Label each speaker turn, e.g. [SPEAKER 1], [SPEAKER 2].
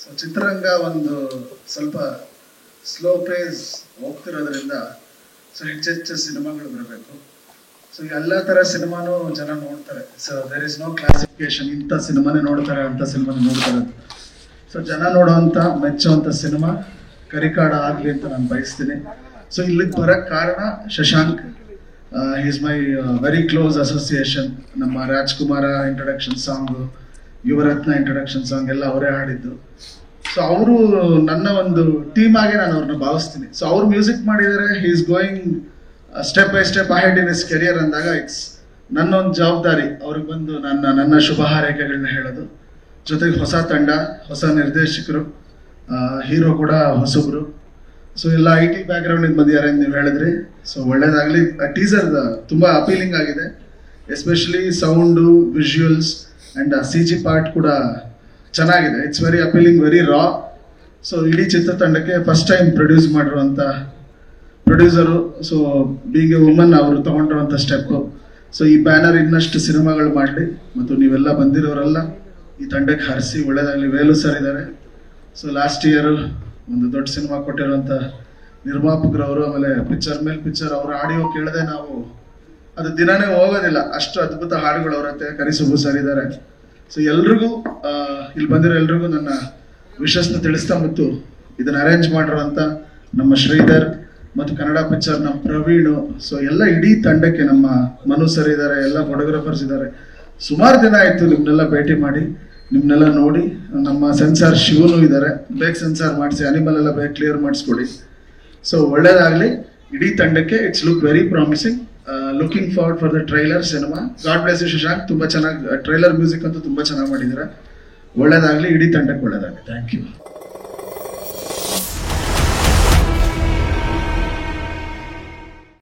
[SPEAKER 1] So ಚಿತ್ರರಂಗ ಒಂದು ಸ್ವಲ್ಪ ಸ್ಲೋ ಪೇಸ್ ಹೋಗ್ತಿರೋದ್ರಿಂದ ಸೊ ಹೆಚ್ಚೆಚ್ಚು ಸಿನಿಮಾಗಳು ಬರಬೇಕು. ಸೊ ಎಲ್ಲ ಥರ ಸಿನಿಮಾನು ಜನ ನೋಡ್ತಾರೆ. So there is no classification, ಇಂಥ ಸಿನಿಮಾನೇ ನೋಡ್ತಾರೆ ಅಂತ ಸಿನಿಮಾನೇ ನೋಡ್ತಾರೆ. ಸೊ ಜನ ನೋಡೋವಂಥ ಮೆಚ್ಚುವಂಥ ಸಿನಿಮಾ ಕರಿಕಾಡ ಆಗಲಿ ಅಂತ ನಾನು ಬಯಸ್ತೀನಿ. ಸೊ ಇಲ್ಲಿಗೆ ಬರೋಕ್ಕೆ ಕಾರಣ Shashank. Is my very close association. ನಮ್ಮ ರಾಜ್ಕುಮಾರ introduction song, Yuvarathna introduction song ಎಲ್ಲ ಅವರೇ ಹಾಡಿದ್ದು. ಸೊ ಅವರು ನನ್ನ ಒಂದು ಟೀಮ್ ಆಗಿ ನಾನು ಅವ್ರನ್ನ ಭಾವಿಸ್ತೀನಿ. ಸೊ ಅವ್ರು ಮ್ಯೂಸಿಕ್ ಮಾಡಿದರೆ he is going step by step ahead in his career ಅಂದಾಗ ಇಟ್ಸ್ ನನ್ನೊಂದು ಜವಾಬ್ದಾರಿ ಅವ್ರಿಗೆ ಬಂದು ನನ್ನ ಶುಭ ಹಾರೈಕೆಗಳನ್ನ ಹೇಳೋದು. ಜೊತೆಗೆ ಹೊಸ ತಂಡ, ಹೊಸ ನಿರ್ದೇಶಕರು, ಹೀರೋ ಕೂಡ ಹೊಸಬ್ರು. ಸೊ ಎಲ್ಲ IT ಬ್ಯಾಕ್ಗ್ರೌಂಡಿಂದ ಬಂದಿದ್ದಾರೆ ಅಂತ ನೀವು ಹೇಳಿದ್ರಿ. ಸೊ ಒಳ್ಳೇದಾಗಲಿ. ಟೀಸರ್ ತುಂಬ ಅಪೀಲಿಂಗ್ ಆಗಿದೆ, especially sound, visuals and CG part ಕೂಡ ಚೆನ್ನಾಗಿದೆ. It's very appealing, very raw. So ಇಡೀ ಚಿತ್ರತಂಡಕ್ಕೆ ಫಸ್ಟ್ ಟೈಮ್ ಪ್ರೊಡ್ಯೂಸ್ ಮಾಡಿರುವಂಥ producer. So being a woman ಅವರು ತೊಗೊಂಡಿರುವಂಥ ಸ್ಟೆಪ್ಪು. ಸೊ ಈ ಬ್ಯಾನರ್ ಇನ್ನಷ್ಟು ಸಿನಿಮಾಗಳು ಮಾಡಲಿ ಮತ್ತು ನೀವೆಲ್ಲ ಬಂದಿರೋರೆಲ್ಲ ಈ ತಂಡಕ್ಕೆ ಹರಿಸಿ ಒಳ್ಳೇದಾಗಲಿ. ವೇಲು ಸರ್ ಇದ್ದಾರೆ. ಸೊ ಲಾಸ್ಟ್ ಇಯರ್ ಒಂದು ದೊಡ್ಡ ಸಿನಿಮಾ ಕೊಟ್ಟಿರುವಂಥ ನಿರ್ಮಾಪಕರವರು. ಆಮೇಲೆ ಪಿಕ್ಚರ್ ಮೇಲೆ ಪಿಕ್ಚರ್ ಅವರ ಆಡಿಯೋ ಕೇಳದೆ ನಾವು ಅದು ದಿನನೇ ಹೋಗೋದಿಲ್ಲ, ಅಷ್ಟು ಅದ್ಭುತ ಹಾಡುಗಳು ಅವರತ್ತೆ. ಕರಿಸುಬ್ಬು ಸರ್ ಇದ್ದಾರೆ. ಸೊ ಎಲ್ರಿಗೂ ಇಲ್ಲಿ ಬಂದಿರೋ ಎಲ್ರಿಗೂ ನನ್ನ ವಿಶಸ್ನ ತಿಳಿಸ್ತಾ, ಮತ್ತು ಇದನ್ನು ಅರೇಂಜ್ ಮಾಡಿರುವಂಥ ನಮ್ಮ ಶ್ರೀಧರ್ ಮತ್ತು ಕನ್ನಡ ಪಿಕ್ಚರ್ ನಮ್ಮ ಪ್ರವೀಣು. ಸೊ ಎಲ್ಲ ಇಡೀ ತಂಡಕ್ಕೆ ನಮ್ಮ ಮನು ಸರ್ ಇದ್ದಾರೆ, ಎಲ್ಲ ಫೋಟೋಗ್ರಾಫರ್ಸ್ ಇದ್ದಾರೆ. ಸುಮಾರು ದಿನ ಆಯಿತು ನಿಮ್ಮನ್ನೆಲ್ಲ ಭೇಟಿ ಮಾಡಿ, ನಿಮ್ಮನ್ನೆಲ್ಲ ನೋಡಿ. ನಮ್ಮ ಸೆನ್ಸಾರ್ ಶಿವನು ಇದ್ದಾರೆ, ಬೇಗ ಸೆನ್ಸಾರ್ ಮಾಡಿಸಿ, ಅನಿಮಲ್ ಎಲ್ಲ ಬೇಗ ಕ್ಲಿಯರ್ ಮಾಡಿಸ್ಕೊಡಿ. ಸೊ ಒಳ್ಳೇದಾಗಲಿ ಇಡೀ ತಂಡಕ್ಕೆ. It's look very promising. Looking forward for the trailer cinema. God bless you Shashank. ತುಂಬ ಚೆನ್ನಾಗಿ ಟ್ರೈಲರ್ ಮ್ಯೂಸಿಕ್ ಅಂತೂ ತುಂಬ ಚೆನ್ನಾಗಿ ಮಾಡಿದ್ದೀರಾ. ಒಳ್ಳೇದಾಗಲಿ, ಇಡೀ ತಂಡಕ್ಕೆ ಒಳ್ಳೇದಾಗಲಿ. Thank you.